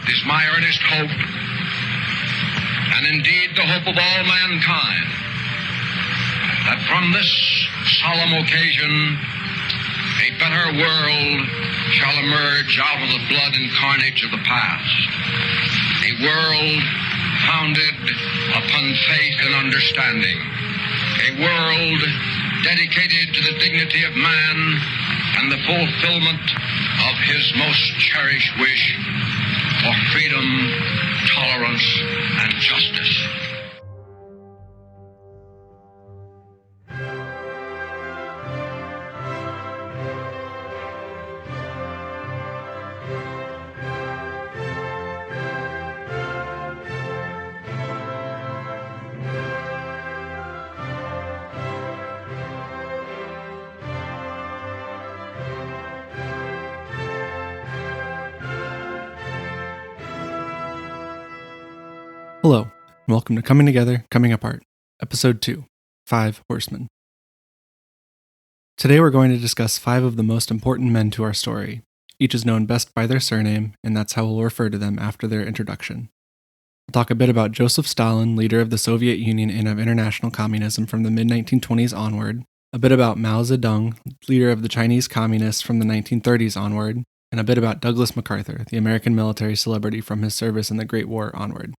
It is my earnest hope, and indeed the hope of all mankind, that from this solemn occasion a better world shall emerge out of the blood and carnage of the past. A world founded upon faith and understanding. A world dedicated to the dignity of man and the fulfillment of his most cherished wish for freedom, tolerance, and justice. Hello, and welcome to Coming Together, Coming Apart, Episode 2, 5 Horsemen. Today we're going to discuss 5 of the most important men to our story. Each is known best by their surname, and that's how we'll refer to them after their introduction. We'll talk a bit about Joseph Stalin, leader of the Soviet Union and of international communism from the mid-1920s onward, a bit about Mao Zedong, leader of the Chinese Communists from the 1930s onward, and a bit about Douglas Macarthur, the American military celebrity from his service in the Great War onward.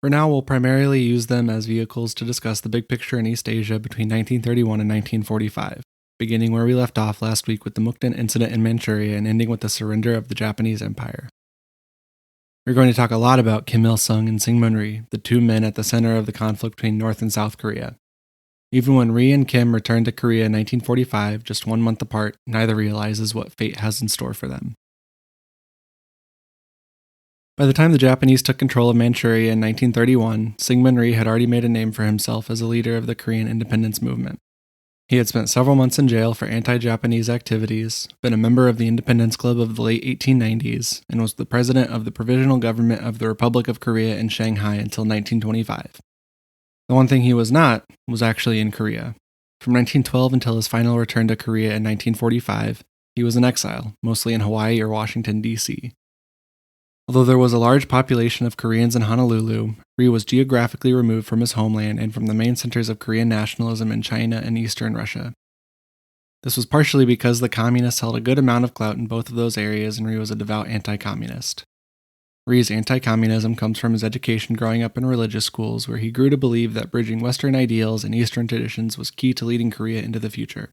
For now, we'll primarily use them as vehicles to discuss the big picture in East Asia between 1931 and 1945, beginning where we left off last week with the Mukden incident in Manchuria and ending with the surrender of the Japanese Empire. We're going to talk a lot about Kim Il-sung and Singh Munrei, the two men at the center of the conflict between North and South Korea. Even when Rhee and Kim returned to Korea in 1945, just 1 month apart, neither realizes what fate has in store for them. By the time the Japanese took control of Manchuria in 1931, Singh Munrei had already made a name for himself as a leader of the Korean independence movement. He had spent several months in jail for anti-Japanese activities, been a member of the Independence Club of the late 1890s, and was the president of the Provisional Government of the Republic of Korea in Shanghai until 1925. The one thing he was not was actually in Korea. From 1912 until his final return to Korea in 1945, he was in exile, mostly in Hawaii or Washington, D.C. Although there was a large population of Koreans in Honolulu, Rhee was geographically removed from his homeland and from the main centers of Korean nationalism in China and eastern Russia. This was partially because the communists held a good amount of clout in both of those areas and Rhee was a devout anti-communist. Rhee's anti-communism comes from his education growing up in religious schools, where he grew to believe that bridging Western ideals and Eastern traditions was key to leading Korea into the future.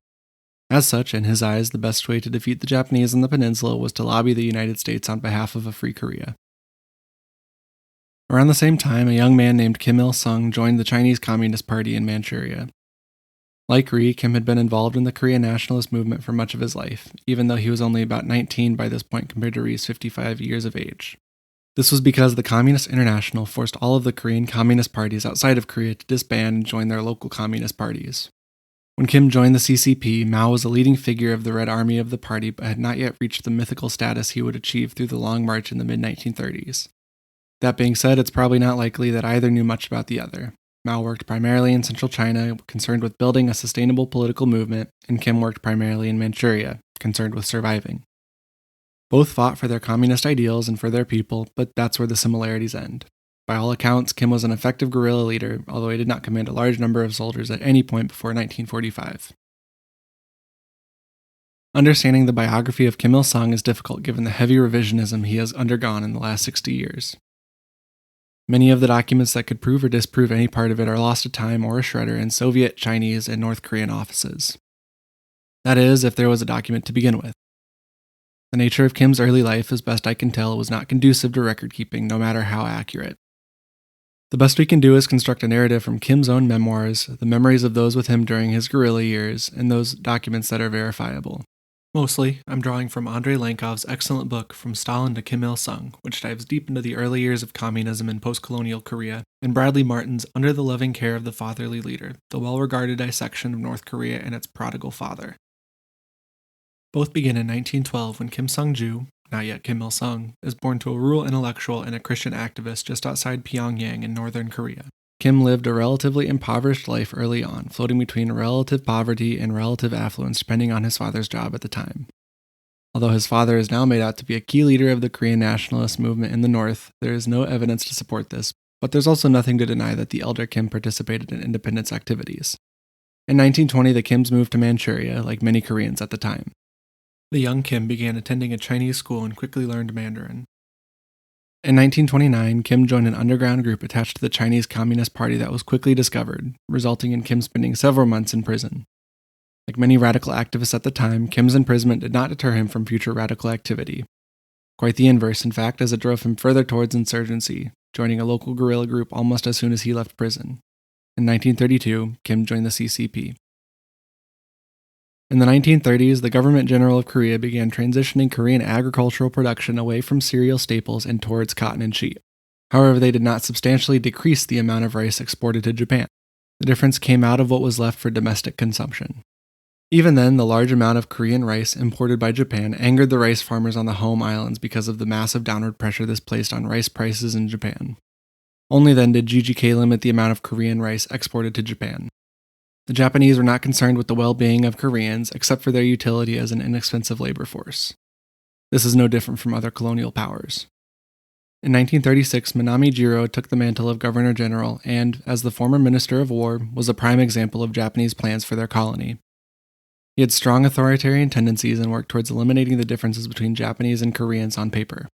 As such, in his eyes, the best way to defeat the Japanese on the peninsula was to lobby the United States on behalf of a free Korea. Around the same time, a young man named Kim Il-sung joined the Chinese Communist Party in Manchuria. Like Rhee, Kim had been involved in the Korean nationalist movement for much of his life, even though he was only about 19 by this point compared to Rhee's 55 years of age. This was because the Communist International forced all of the Korean communist parties outside of Korea to disband and join their local communist parties. When Kim joined the CCP, Mao was a leading figure of the Red Army of the party but had not yet reached the mythical status he would achieve through the Long March in the mid-1930s. That being said, it's probably not likely that either knew much about the other. Mao worked primarily in central China, concerned with building a sustainable political movement, and Kim worked primarily in Manchuria, concerned with surviving. Both fought for their communist ideals and for their people, but that's where the similarities end. By all accounts, Kim was an effective guerrilla leader, although he did not command a large number of soldiers at any point before 1945. Understanding the biography of Kim Il-sung is difficult given the heavy revisionism he has undergone in the last 60 years. Many of the documents that could prove or disprove any part of it are lost to time or a shredder in Soviet, Chinese, and North Korean offices. That is, if there was a document to begin with. The nature of Kim's early life, as best I can tell, was not conducive to record-keeping, no matter how accurate. The best we can do is construct a narrative from Kim's own memoirs, the memories of those with him during his guerrilla years, and those documents that are verifiable. Mostly, I'm drawing from Andrei Lankov's excellent book From Stalin to Kim Il-sung, which dives deep into the early years of communism in post-colonial Korea, and Bradley Martin's Under the Loving Care of the Fatherly Leader, the well-regarded dissection of North Korea and its prodigal father. Both begin in 1912 when Kim Sung-ju, not yet Kim Il-sung, is born to a rural intellectual and a Christian activist just outside Pyongyang in northern Korea. Kim lived a relatively impoverished life early on, floating between relative poverty and relative affluence depending on his father's job at the time. Although his father is now made out to be a key leader of the Korean nationalist movement in the north, there is no evidence to support this, but there's also nothing to deny that the elder Kim participated in independence activities. In 1920, the Kims moved to Manchuria, like many Koreans at the time. The young Kim began attending a Chinese school and quickly learned Mandarin. In 1929, Kim joined an underground group attached to the Chinese Communist Party that was quickly discovered, resulting in Kim spending several months in prison. Like many radical activists at the time, Kim's imprisonment did not deter him from future radical activity. Quite the inverse, in fact, as it drove him further towards insurgency, joining a local guerrilla group almost as soon as he left prison. In 1932, Kim joined the CCP. In the 1930s, the Government General of Korea began transitioning Korean agricultural production away from cereal staples and towards cotton and sheep. However, they did not substantially decrease the amount of rice exported to Japan. The difference came out of what was left for domestic consumption. Even then, the large amount of Korean rice imported by Japan angered the rice farmers on the home islands because of the massive downward pressure this placed on rice prices in Japan. Only then did GGK limit the amount of Korean rice exported to Japan. The Japanese were not concerned with the well-being of Koreans except for their utility as an inexpensive labor force. This is no different from other colonial powers. In 1936, Minami Jiro took the mantle of Governor General and, as the former Minister of War, was a prime example of Japanese plans for their colony. He had strong authoritarian tendencies and worked towards eliminating the differences between Japanese and Koreans on paper.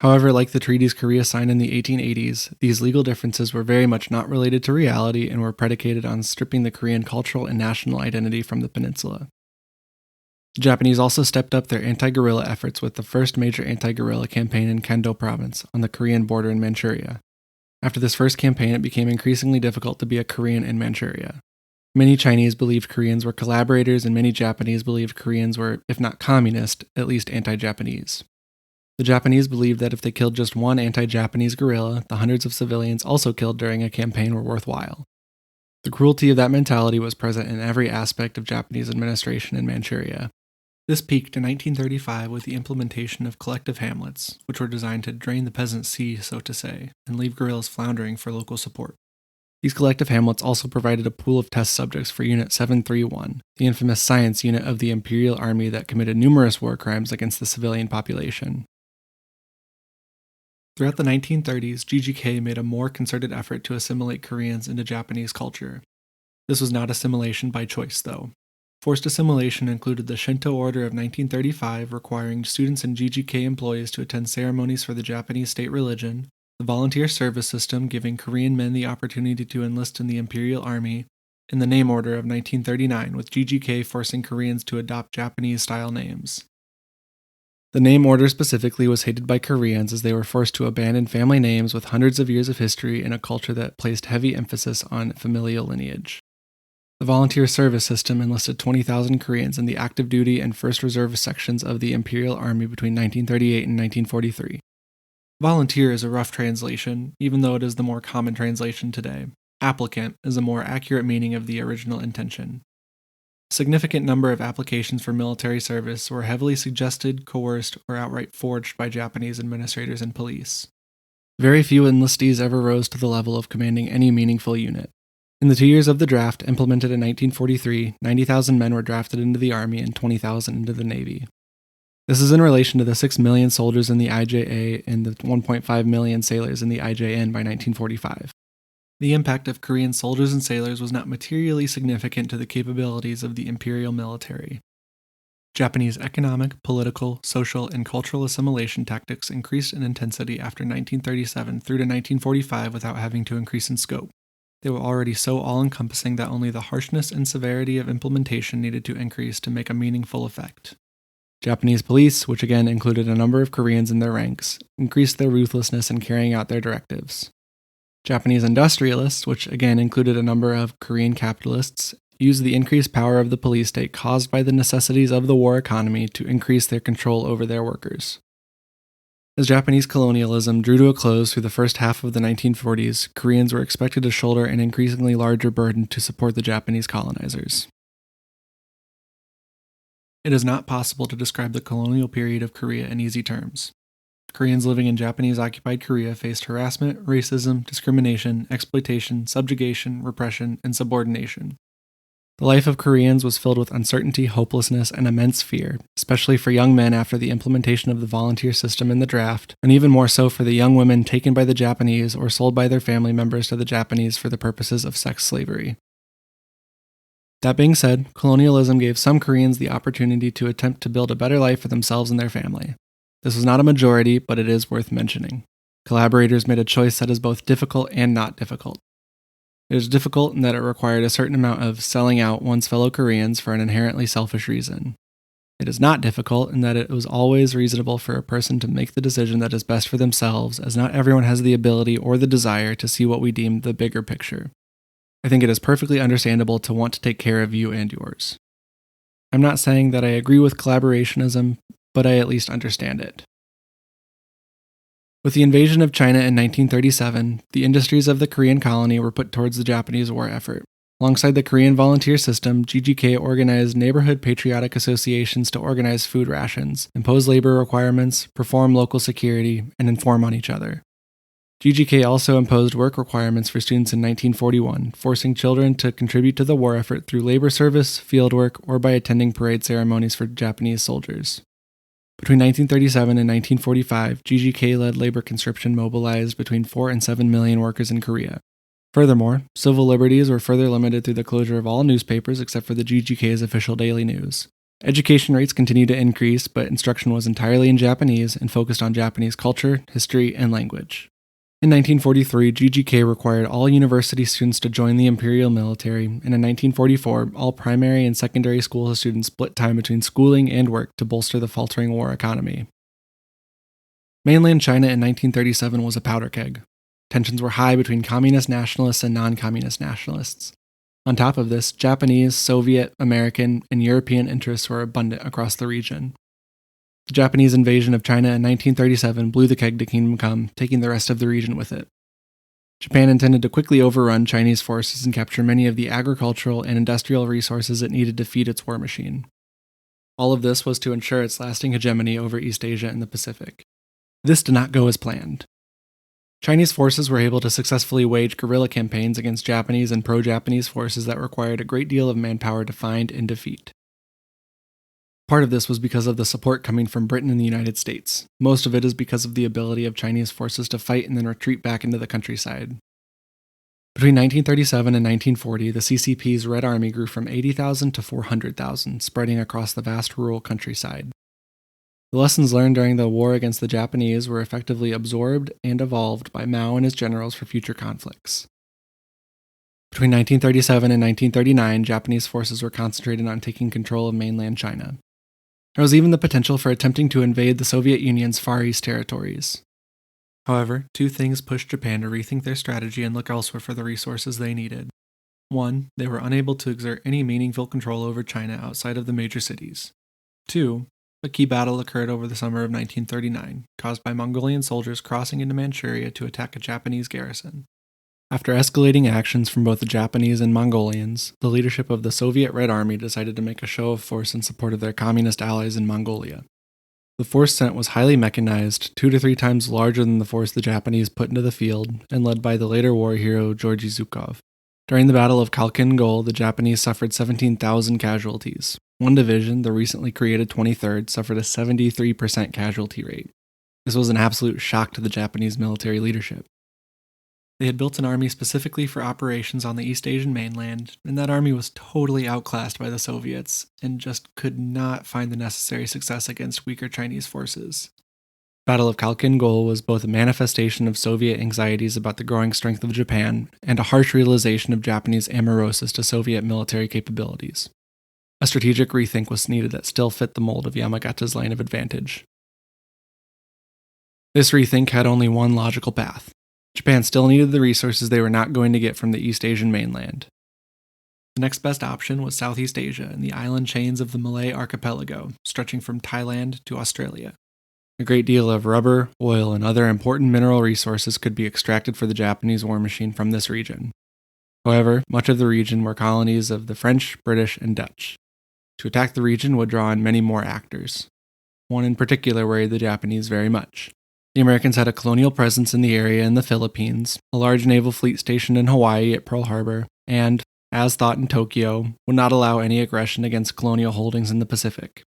However, like the treaties Korea signed in the 1880s, these legal differences were very much not related to reality and were predicated on stripping the Korean cultural and national identity from the peninsula. The Japanese also stepped up their anti-guerrilla efforts with the first major anti-guerrilla campaign in Kendo province on the Korean border in Manchuria. After this first campaign, it became increasingly difficult to be a Korean in Manchuria. Many Chinese believed Koreans were collaborators and many Japanese believed Koreans were, if not communist, at least anti-Japanese. The Japanese believed that if they killed just one anti-Japanese guerrilla, the hundreds of civilians also killed during a campaign were worthwhile. The cruelty of that mentality was present in every aspect of Japanese administration in Manchuria. This peaked in 1935 with the implementation of collective hamlets, which were designed to drain the peasant sea, so to say, and leave guerrillas floundering for local support. These collective hamlets also provided a pool of test subjects for Unit 731, the infamous science unit of the Imperial Army that committed numerous war crimes against the civilian population. Throughout the 1930s, GGK made a more concerted effort to assimilate Koreans into Japanese culture. This was not assimilation by choice, though. Forced assimilation included the Shinto Order of 1935 requiring students and GGK employees to attend ceremonies for the Japanese state religion, the volunteer service system giving Korean men the opportunity to enlist in the Imperial Army, and the name order of 1939 with GGK forcing Koreans to adopt Japanese-style names. The name order specifically was hated by Koreans as they were forced to abandon family names with hundreds of years of history in a culture that placed heavy emphasis on familial lineage. The volunteer service system enlisted 20,000 Koreans in the active duty and first reserve sections of the Imperial Army between 1938 and 1943. Volunteer is a rough translation, even though it is the more common translation today. Applicant is a more accurate meaning of the original intention. A significant number of applications for military service were heavily suggested, coerced, or outright forged by Japanese administrators and police. Very few enlistees ever rose to the level of commanding any meaningful unit. In the 2 years of the draft, implemented in 1943, 90,000 men were drafted into the Army and 20,000 into the Navy. This is in relation to the 6 million soldiers in the IJA and the 1.5 million sailors in the IJN by 1945. The impact of Korean soldiers and sailors was not materially significant to the capabilities of the imperial military. Japanese economic, political, social, and cultural assimilation tactics increased in intensity after 1937 through to 1945 without having to increase in scope. They were already so all-encompassing that only the harshness and severity of implementation needed to increase to make a meaningful effect. Japanese police, which again included a number of Koreans in their ranks, increased their ruthlessness in carrying out their directives. Japanese industrialists, which again included a number of Korean capitalists, used the increased power of the police state caused by the necessities of the war economy to increase their control over their workers. As Japanese colonialism drew to a close through the first half of the 1940s, Koreans were expected to shoulder an increasingly larger burden to support the Japanese colonizers. It is not possible to describe the colonial period of Korea in easy terms. Koreans living in Japanese-occupied Korea faced harassment, racism, discrimination, exploitation, subjugation, repression, and subordination. The life of Koreans was filled with uncertainty, hopelessness, and immense fear, especially for young men after the implementation of the volunteer system in the draft, and even more so for the young women taken by the Japanese or sold by their family members to the Japanese for the purposes of sex slavery. That being said, colonialism gave some Koreans the opportunity to attempt to build a better life for themselves and their family. This was not a majority, but it is worth mentioning. Collaborators made a choice that is both difficult and not difficult. It is difficult in that it required a certain amount of selling out one's fellow Koreans for an inherently selfish reason. It is not difficult in that it was always reasonable for a person to make the decision that is best for themselves, as not everyone has the ability or the desire to see what we deem the bigger picture. I think it is perfectly understandable to want to take care of you and yours. I'm not saying that I agree with collaborationism, but I at least understand it. With the invasion of China in 1937, the industries of the Korean colony were put towards the Japanese war effort. Alongside the Korean volunteer system, GGK organized neighborhood patriotic associations to organize food rations, impose labor requirements, perform local security, and inform on each other. GGK also imposed work requirements for students in 1941, forcing children to contribute to the war effort through labor service, field work, or by attending parade ceremonies for Japanese soldiers. Between 1937 and 1945, GGK-led labor conscription mobilized between 4 and 7 million workers in Korea. Furthermore, civil liberties were further limited through the closure of all newspapers except for the GGK's official daily news. Education rates continued to increase, but instruction was entirely in Japanese and focused on Japanese culture, history, and language. In 1943, GGK required all university students to join the imperial military, and in 1944, all primary and secondary school students split time between schooling and work to bolster the faltering war economy. Mainland China in 1937 was a powder keg. Tensions were high between communist nationalists and non-communist nationalists. On top of this, Japanese, Soviet, American, and European interests were abundant across the region. The Japanese invasion of China in 1937 blew the keg to kingdom come, taking the rest of the region with it. Japan intended to quickly overrun Chinese forces and capture many of the agricultural and industrial resources it needed to feed its war machine. All of this was to ensure its lasting hegemony over East Asia and the Pacific. This did not go as planned. Chinese forces were able to successfully wage guerrilla campaigns against Japanese and pro-Japanese forces that required a great deal of manpower to find and defeat. Part of this was because of the support coming from Britain and the United States. Most of it is because of the ability of Chinese forces to fight and then retreat back into the countryside. Between 1937 and 1940, the CCP's Red Army grew from 80,000 to 400,000, spreading across the vast rural countryside. The lessons learned during the war against the Japanese were effectively absorbed and evolved by Mao and his generals for future conflicts. Between 1937 and 1939, Japanese forces were concentrated on taking control of mainland China. There was even the potential for attempting to invade the Soviet Union's Far East territories. However, two things pushed Japan to rethink their strategy and look elsewhere for the resources they needed. One, they were unable to exert any meaningful control over China outside of the major cities. Two, a key battle occurred over the summer of 1939, caused by Mongolian soldiers crossing into Manchuria to attack a Japanese garrison. After escalating actions from both the Japanese and Mongolians, the leadership of the Soviet Red Army decided to make a show of force in support of their communist allies in Mongolia. The force sent was highly mechanized, 2 to 3 times larger than the force the Japanese put into the field, and led by the later war hero Georgy Zhukov. During the Battle of Khalkhin Gol, the Japanese suffered 17,000 casualties. One division, the recently created 23rd, suffered a 73% casualty rate. This was an absolute shock to the Japanese military leadership. They had built an army specifically for operations on the East Asian mainland, and that army was totally outclassed by the Soviets, and just could not find the necessary success against weaker Chinese forces. The Battle of Khalkhin Gol was both a manifestation of Soviet anxieties about the growing strength of Japan, and a harsh realization of Japanese amaurosis to Soviet military capabilities. A strategic rethink was needed that still fit the mold of Yamagata's line of advantage. This rethink had only one logical path. Japan still needed the resources they were not going to get from the East Asian mainland. The next best option was Southeast Asia and the island chains of the Malay archipelago, stretching from Thailand to Australia. A great deal of rubber, oil, and other important mineral resources could be extracted for the Japanese war machine from this region. However, much of the region were colonies of the French, British, and Dutch. To attack the region would draw in many more actors. One in particular worried the Japanese very much. The Americans had a colonial presence in the area in the Philippines, a large naval fleet stationed in Hawaii at Pearl Harbor, and, as thought in Tokyo, would not allow any aggression against colonial holdings in the Pacific.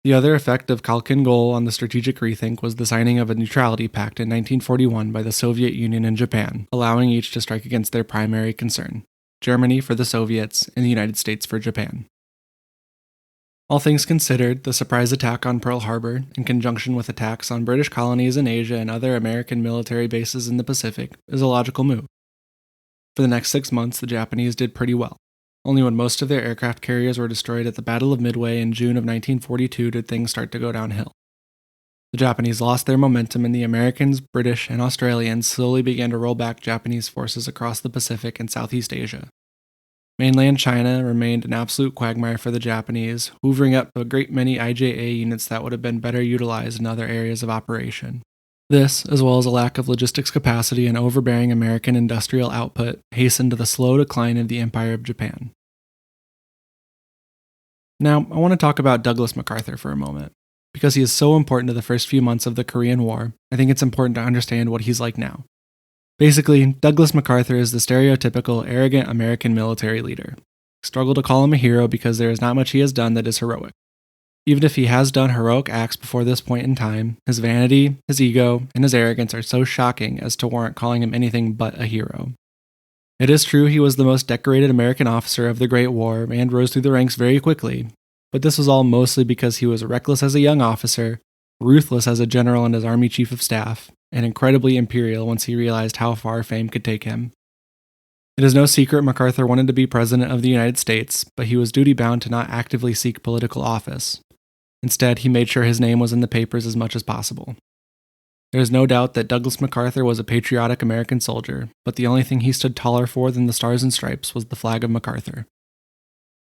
The other effect of Khalkhin Gol on the strategic rethink was the signing of a neutrality pact in 1941 by the Soviet Union and Japan, allowing each to strike against their primary concern: Germany for the Soviets and the United States for Japan. All things considered, the surprise attack on Pearl Harbor, in conjunction with attacks on British colonies in Asia and other American military bases in the Pacific, is a logical move. For the next 6 months, the Japanese did pretty well. Only when most of their aircraft carriers were destroyed at the Battle of Midway in June of 1942 did things start to go downhill. The Japanese lost their momentum, and the Americans, British, and Australians slowly began to roll back Japanese forces across the Pacific and Southeast Asia. Mainland China remained an absolute quagmire for the Japanese, hoovering up a great many IJA units that would have been better utilized in other areas of operation. This, as well as a lack of logistics capacity and overbearing American industrial output, hastened the slow decline of the Empire of Japan. Now, I want to talk about Douglas MacArthur for a moment. Because he is so important to the first few months of the Korean War, I think it's important to understand what he's like now. Basically, Douglas MacArthur is the stereotypical arrogant American military leader. I struggle to call him a hero because there is not much he has done that is heroic. Even if he has done heroic acts before this point in time, his vanity, his ego, and his arrogance are so shocking as to warrant calling him anything but a hero. It is true he was the most decorated American officer of the Great War and rose through the ranks very quickly, but this was all mostly because he was reckless as a young officer, ruthless as a general and as Army Chief of Staff, and incredibly imperial once he realized how far fame could take him. It is no secret MacArthur wanted to be President of the United States, but he was duty-bound to not actively seek political office. Instead, he made sure his name was in the papers as much as possible. There is no doubt that Douglas MacArthur was a patriotic American soldier, but the only thing he stood taller for than the Stars and Stripes was the flag of MacArthur.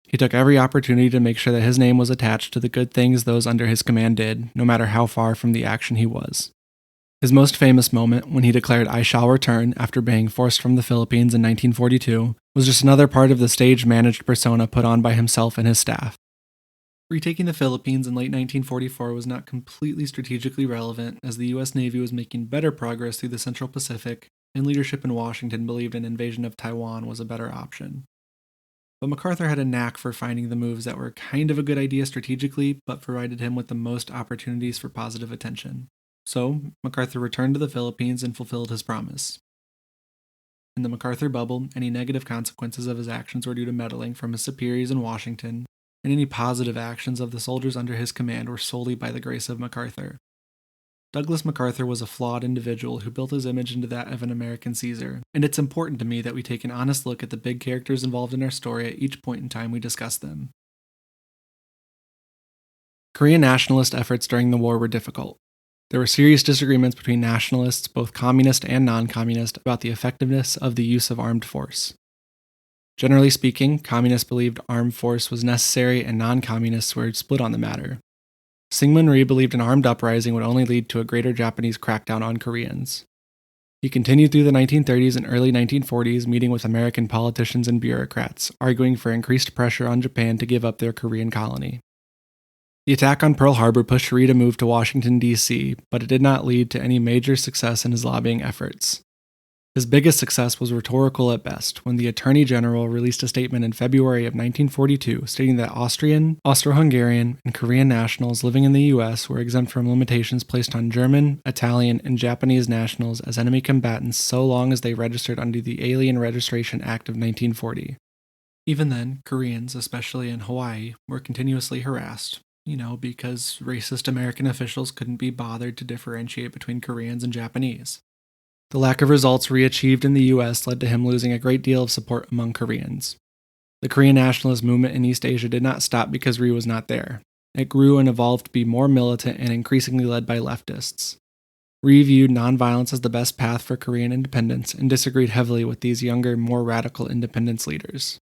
He took every opportunity to make sure that his name was attached to the good things those under his command did, no matter how far from the action he was. His most famous moment, when he declared "I shall return" after being forced from the Philippines in 1942, was just another part of the stage-managed persona put on by himself and his staff. Retaking the Philippines in late 1944 was not completely strategically relevant, as the U.S. Navy was making better progress through the Central Pacific, and leadership in Washington believed an invasion of Taiwan was a better option. But MacArthur had a knack for finding the moves that were kind of a good idea strategically, but provided him with the most opportunities for positive attention. So, MacArthur returned to the Philippines and fulfilled his promise. In the MacArthur bubble, any negative consequences of his actions were due to meddling from his superiors in Washington, and any positive actions of the soldiers under his command were solely by the grace of MacArthur. Douglas MacArthur was a flawed individual who built his image into that of an American Caesar, and it's important to me that we take an honest look at the big characters involved in our story at each point in time we discuss them. Korean nationalist efforts during the war were difficult. There were serious disagreements between nationalists, both communist and non-communist, about the effectiveness of the use of armed force. Generally speaking, communists believed armed force was necessary and non-communists were split on the matter. Singh Munrei believed an armed uprising would only lead to a greater Japanese crackdown on Koreans. He continued through the 1930s and early 1940s, meeting with American politicians and bureaucrats, arguing for increased pressure on Japan to give up their Korean colony. The attack on Pearl Harbor pushed Rhee to move to Washington, D.C., but it did not lead to any major success in his lobbying efforts. His biggest success was rhetorical at best, when the Attorney General released a statement in February of 1942 stating that Austrian, Austro-Hungarian, and Korean nationals living in the U.S. were exempt from limitations placed on German, Italian, and Japanese nationals as enemy combatants so long as they registered under the Alien Registration Act of 1940. Even then, Koreans, especially in Hawaii, were continuously harassed. Because racist American officials couldn't be bothered to differentiate between Koreans and Japanese. The lack of results Rhee achieved in the U.S. led to him losing a great deal of support among Koreans. The Korean nationalist movement in East Asia did not stop because Rhee was not there. It grew and evolved to be more militant and increasingly led by leftists. Rhee viewed nonviolence as the best path for Korean independence and disagreed heavily with these younger, more radical independence leaders.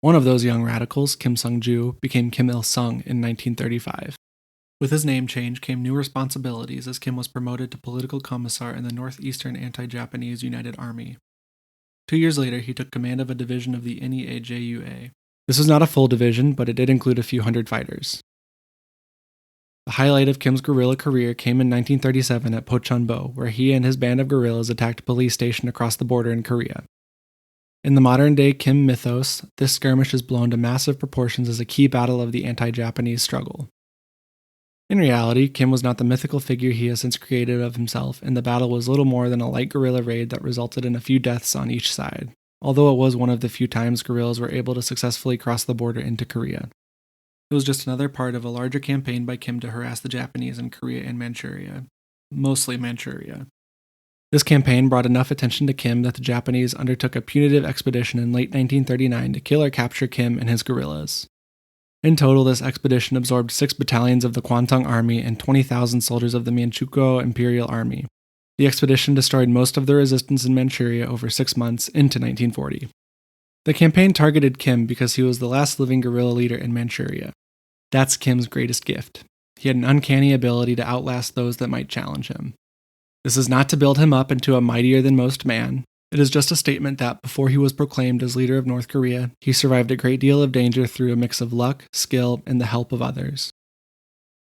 One of those young radicals, Kim Sung-ju, became Kim Il-sung in 1935. With his name change came new responsibilities as Kim was promoted to political commissar in the Northeastern Anti-Japanese United Army. 2 years later, he took command of a division of the NEAJUA. This was not a full division, but it did include a few hundred fighters. The highlight of Kim's guerrilla career came in 1937 at Pocheonbo, where he and his band of guerrillas attacked a police station across the border in Korea. In the modern-day Kim mythos, this skirmish is blown to massive proportions as a key battle of the anti-Japanese struggle. In reality, Kim was not the mythical figure he has since created of himself, and the battle was little more than a light guerrilla raid that resulted in a few deaths on each side, although it was one of the few times guerrillas were able to successfully cross the border into Korea. It was just another part of a larger campaign by Kim to harass the Japanese in Korea and Manchuria, mostly Manchuria. This campaign brought enough attention to Kim that the Japanese undertook a punitive expedition in late 1939 to kill or capture Kim and his guerrillas. In total, this expedition absorbed 6 battalions of the Kwantung Army and 20,000 soldiers of the Manchukuo Imperial Army. The expedition destroyed most of the resistance in Manchuria over 6 months into 1940. The campaign targeted Kim because he was the last living guerrilla leader in Manchuria. That's Kim's greatest gift. He had an uncanny ability to outlast those that might challenge him. This is not to build him up into a mightier-than-most man. It is just a statement that, before he was proclaimed as leader of North Korea, he survived a great deal of danger through a mix of luck, skill, and the help of others.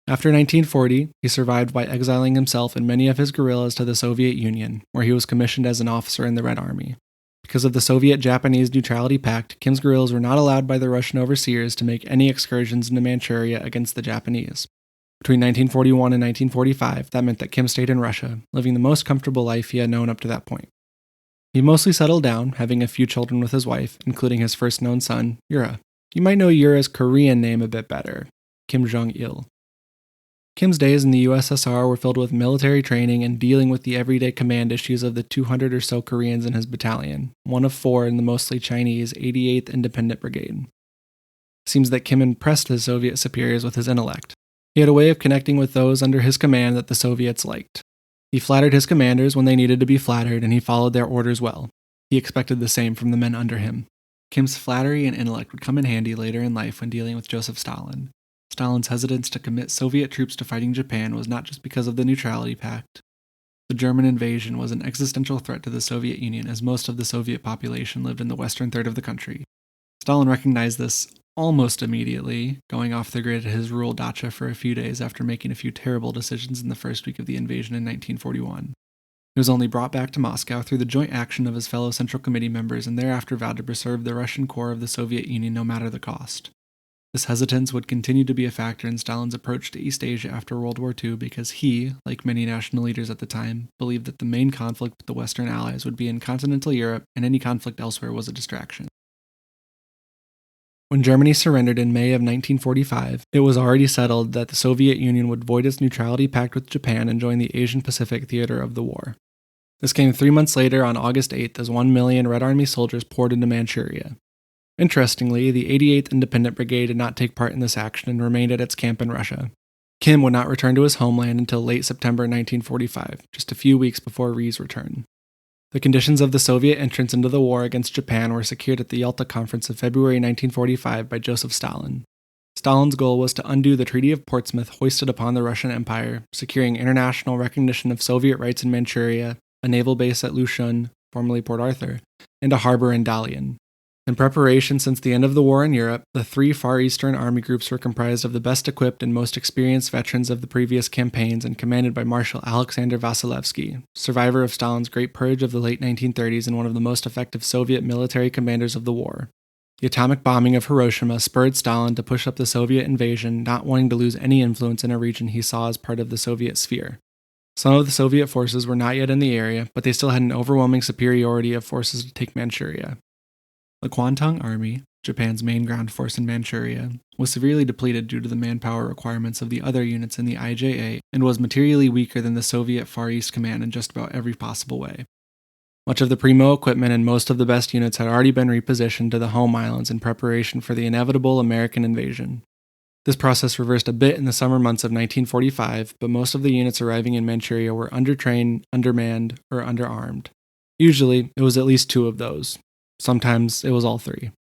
After 1940, he survived by exiling himself and many of his guerrillas to the Soviet Union, where he was commissioned as an officer in the Red Army. Because of the Soviet-Japanese Neutrality Pact, Kim's guerrillas were not allowed by the Russian overseers to make any excursions into Manchuria against the Japanese. Between 1941 and 1945, that meant that Kim stayed in Russia, living the most comfortable life he had known up to that point. He mostly settled down, having a few children with his wife, including his first known son, Yura. You might know Yura's Korean name a bit better, Kim Jong-il. Kim's days in the USSR were filled with military training and dealing with the everyday command issues of the 200 or so Koreans in his battalion, one of 4 in the mostly Chinese 88th Independent Brigade. It seems that Kim impressed his Soviet superiors with his intellect. He had a way of connecting with those under his command that the Soviets liked. He flattered his commanders when they needed to be flattered, and he followed their orders well. He expected the same from the men under him. Kim's flattery and intellect would come in handy later in life when dealing with Joseph Stalin. Stalin's hesitance to commit Soviet troops to fighting Japan was not just because of the Neutrality Pact. The German invasion was an existential threat to the Soviet Union, as most of the Soviet population lived in the western third of the country. Stalin recognized this almost immediately, going off the grid at his rural dacha for a few days after making a few terrible decisions in the first week of the invasion in 1941. He was only brought back to Moscow through the joint action of his fellow Central Committee members and thereafter vowed to preserve the Russian core of the Soviet Union no matter the cost. This hesitance would continue to be a factor in Stalin's approach to East Asia after World War II because he, like many national leaders at the time, believed that the main conflict with the Western Allies would be in continental Europe and any conflict elsewhere was a distraction. When Germany surrendered in May of 1945, it was already settled that the Soviet Union would void its neutrality pact with Japan and join the Asian-Pacific theater of the war. This came 3 months later on August 8th as 1 million Red Army soldiers poured into Manchuria. Interestingly, the 88th Independent Brigade did not take part in this action and remained at its camp in Russia. Kim would not return to his homeland until late September 1945, just a few weeks before Rhee's return. The conditions of the Soviet entrance into the war against Japan were secured at the Yalta Conference of February 1945 by Joseph Stalin. Stalin's goal was to undo the Treaty of Portsmouth hoisted upon the Russian Empire, securing international recognition of Soviet rights in Manchuria, a naval base at Lushun, formerly Port Arthur, and a harbor in Dalian. In preparation since the end of the war in Europe, the 3 Far Eastern Army groups were comprised of the best equipped and most experienced veterans of the previous campaigns and commanded by Marshal Alexander Vasilevsky, survivor of Stalin's Great Purge of the late 1930s and one of the most effective Soviet military commanders of the war. The atomic bombing of Hiroshima spurred Stalin to push up the Soviet invasion, not wanting to lose any influence in a region he saw as part of the Soviet sphere. Some of the Soviet forces were not yet in the area, but they still had an overwhelming superiority of forces to take Manchuria. The Kwantung Army, Japan's main ground force in Manchuria, was severely depleted due to the manpower requirements of the other units in the IJA and was materially weaker than the Soviet Far East Command in just about every possible way. Much of the primo equipment and most of the best units had already been repositioned to the home islands in preparation for the inevitable American invasion. This process reversed a bit in the summer months of 1945, but most of the units arriving in Manchuria were undertrained, undermanned, or underarmed. Usually, it was at least 2 of those. Sometimes it was all 3.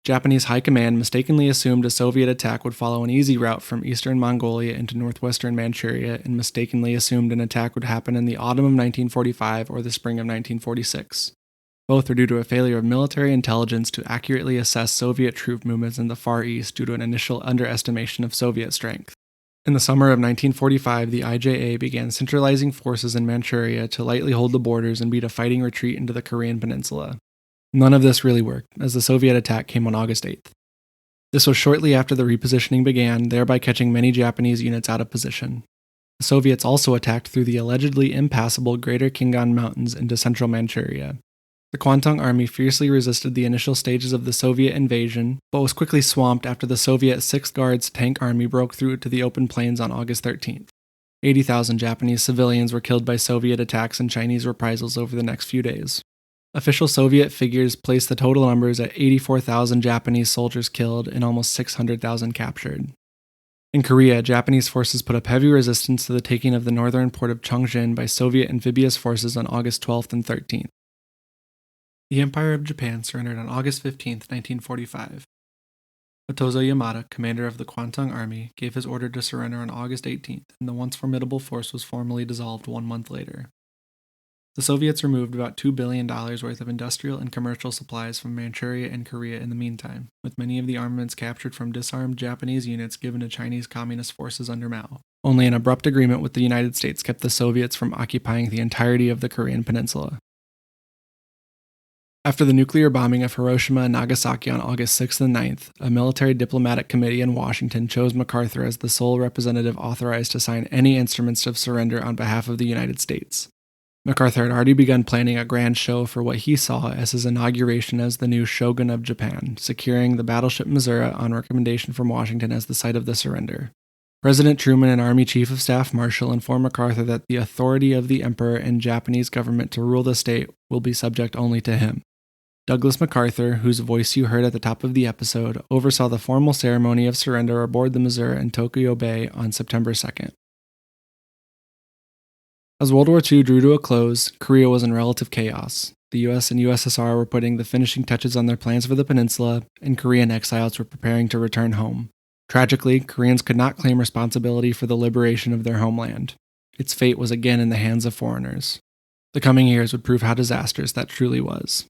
Japanese high command mistakenly assumed a Soviet attack would follow an easy route from eastern Mongolia into northwestern Manchuria and mistakenly assumed an attack would happen in the autumn of 1945 or the spring of 1946. Both were due to a failure of military intelligence to accurately assess Soviet troop movements in the Far East due to an initial underestimation of Soviet strength. In the summer of 1945, the IJA began centralizing forces in Manchuria to lightly hold the borders and beat a fighting retreat into the Korean peninsula. None of this really worked, as the Soviet attack came on August 8th. This was shortly after the repositioning began, thereby catching many Japanese units out of position. The Soviets also attacked through the allegedly impassable Greater Khingan Mountains into central Manchuria. The Kwantung Army fiercely resisted the initial stages of the Soviet invasion, but was quickly swamped after the Soviet 6th Guards Tank Army broke through to the open plains on August 13th. 80,000 Japanese civilians were killed by Soviet attacks and Chinese reprisals over the next few days. Official Soviet figures place the total numbers at 84,000 Japanese soldiers killed and almost 600,000 captured. In Korea, Japanese forces put up heavy resistance to the taking of the northern port of Chongjin by Soviet amphibious forces on August 12th and 13th. The Empire of Japan surrendered on August 15, 1945. Otozo Yamada, commander of the Kwantung Army, gave his order to surrender on August 18th, and the once formidable force was formally dissolved 1 month later. The Soviets removed about $2 billion worth of industrial and commercial supplies from Manchuria and Korea in the meantime, with many of the armaments captured from disarmed Japanese units given to Chinese Communist forces under Mao. Only an abrupt agreement with the United States kept the Soviets from occupying the entirety of the Korean peninsula. After the nuclear bombing of Hiroshima and Nagasaki on August 6th and 9th, a military diplomatic committee in Washington chose Macarthur as the sole representative authorized to sign any instruments of surrender on behalf of the United States. Macarthur had already begun planning a grand show for what he saw as his inauguration as the new shogun of Japan, securing the battleship Missouri on recommendation from Washington as the site of the surrender. President Truman and Army Chief of Staff Marshall informed Macarthur that the authority of the Emperor and Japanese government to rule the state will be subject only to him. Douglas MacArthur, whose voice you heard at the top of the episode, oversaw the formal ceremony of surrender aboard the Missouri in Tokyo Bay on September 2nd. As World War II drew to a close, Korea was in relative chaos. The US and USSR were putting the finishing touches on their plans for the peninsula, and Korean exiles were preparing to return home. Tragically, Koreans could not claim responsibility for the liberation of their homeland. Its fate was again in the hands of foreigners. The coming years would prove how disastrous that truly was.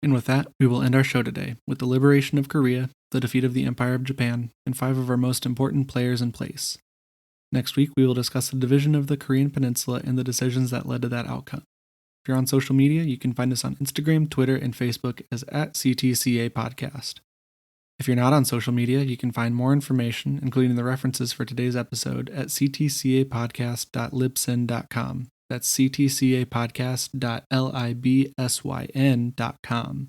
And with that, we will end our show today with the liberation of Korea, the defeat of the Empire of Japan, and 5 of our most important players in place. Next week, we will discuss the division of the Korean Peninsula and the decisions that led to that outcome. If you're on social media, you can find us on Instagram, Twitter, and Facebook as @CTCA Podcast. If you're not on social media, you can find more information, including the references for today's episode, at ctcapodcast.libsyn.com. That's ctcapodcast.libsyn.com.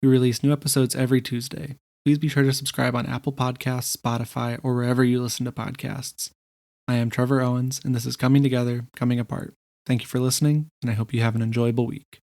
We release new episodes every Tuesday. Please be sure to subscribe on Apple Podcasts, Spotify, or wherever you listen to podcasts. I am Trevor Owens, and this is Coming Together, Coming Apart. Thank you for listening, and I hope you have an enjoyable week.